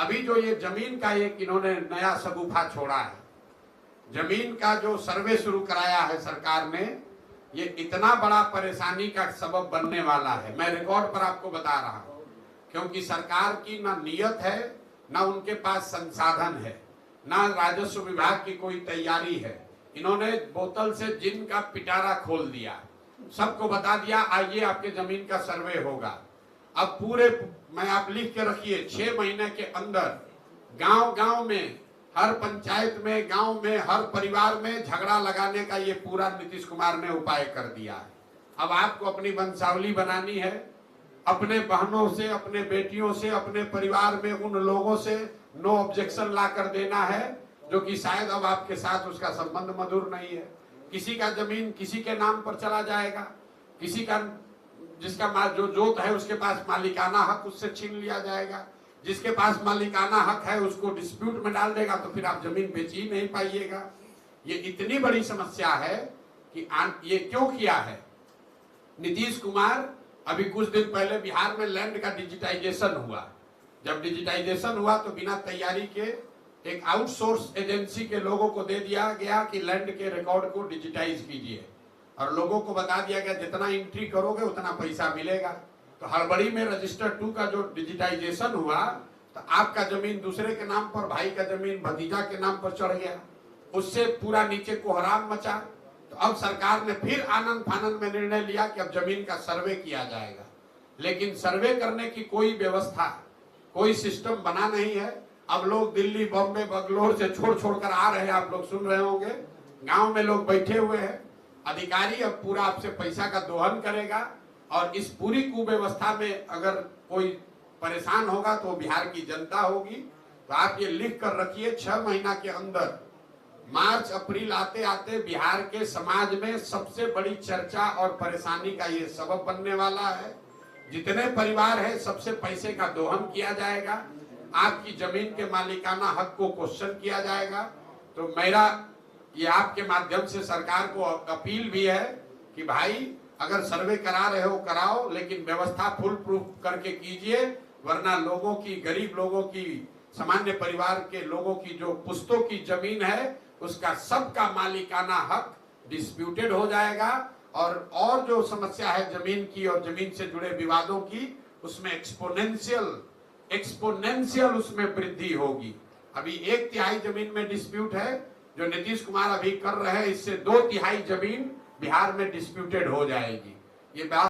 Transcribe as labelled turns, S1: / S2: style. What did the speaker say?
S1: अभी जो ये जमीन का एक इन्होंने नया शगुफा छोड़ा है, जमीन का जो सर्वे शुरू कराया है सरकार ने, ये इतना बड़ा परेशानी का सबब बनने वाला है। मैं रिकॉर्ड पर आपको बता रहा हूं, क्योंकि सरकार की ना नियत है, ना उनके पास संसाधन है, ना राजस्व विभाग की कोई तैयारी है। इन्होंने बोतल से जिन का पिटारा खोल दिया, सबको बता दिया आइए आपके जमीन का सर्वे होगा। अब पूरे मैं आप लिख के रखिए 6 महीने के अंदर गांव गांव में, हर पंचायत में, गांव में, हर परिवार में झगड़ा लगाने का ये पूरा नीतीश कुमार ने उपाय कर दिया है। अब आपको अपनी वंशावली बनानी है, अपने बहनों से, अपने बेटियों से, अपने परिवार में उन लोगों से नो ऑब्जेक्शन ला कर देना है जो कि शायद अब आपके साथ उसका संबंध मधुर नहीं है। किसी का जमीन किसी के नाम पर चला जाएगा, किसी का जिसका जो जोत है उसके पास मालिकाना हक उससे छीन लिया जाएगा, जिसके पास मालिकाना हक है उसको डिस्प्यूट में डाल देगा, तो फिर आप जमीन बेच ही नहीं पाइएगा। ये इतनी बड़ी समस्या है कि ये क्यों किया है नीतीश कुमार। अभी कुछ दिन पहले बिहार में लैंड का डिजिटाइजेशन हुआ। जब डिजिटाइजेशन हुआ तो बिना तैयारी के एक आउटसोर्स एजेंसी के लोगों को दे दिया गया कि लैंड के रिकॉर्ड को डिजिटाइज कीजिए, और लोगों को बता दिया गया जितना एंट्री करोगे उतना पैसा मिलेगा। तो हड़बड़ी में रजिस्टर 2 का जो डिजिटाइजेशन हुआ तो आपका जमीन दूसरे के नाम पर, भाई का जमीन भतीजा के नाम पर चढ़ गया, उससे पूरा नीचे कोहराम मचा। तो अब सरकार ने फिर आनंद फानंद में निर्णय लिया कि अब जमीन का सर्वे किया जाएगा, लेकिन सर्वे करने की कोई व्यवस्था, कोई सिस्टम बना नहीं है। अब लोग दिल्ली, बॉम्बे, बंगलोर से छोड़ कर आ रहे हैं, आप लोग सुन रहे होंगे, गांव में लोग बैठे हुए हैं। अधिकारी अब पूरा आपसे पैसा का दोहन करेगा, और इस पूरी कुव्यवस्था में अगर कोई परेशान होगा तो बिहार की जनता होगी। तो आप ये लिख कर रखिए 6 महीना के अंदर, मार्च अप्रैल आते आते बिहार के समाज में सबसे बड़ी चर्चा और परेशानी का ये सबब बनने वाला है। जितने परिवार है सबसे पैसे का दोहन किया जाएगा, आपकी जमीन के मालिकाना हक को क्वेश्चन किया जाएगा। तो मेरा ये आपके माध्यम से सरकार को अपील भी है कि भाई अगर सर्वे करा रहे हो कराओ, लेकिन व्यवस्था फुल प्रूफ करके कीजिए, वरना लोगों की, गरीब लोगों की, सामान्य परिवार के लोगों की जो पुश्तों की जमीन है उसका सबका मालिकाना हक डिस्प्यूटेड हो जाएगा, और जो समस्या है जमीन की और जमीन से जुड़े विवादों की, उसमें एक्सपोनेंशियल उसमें वृद्धि होगी। अभी 1/3 जमीन में डिस्प्यूट है जो नीतीश कुमार अभी कर रहे हैं, इससे 2/3 जमीन बिहार में डिस्प्यूटेड हो जाएगी। ये बात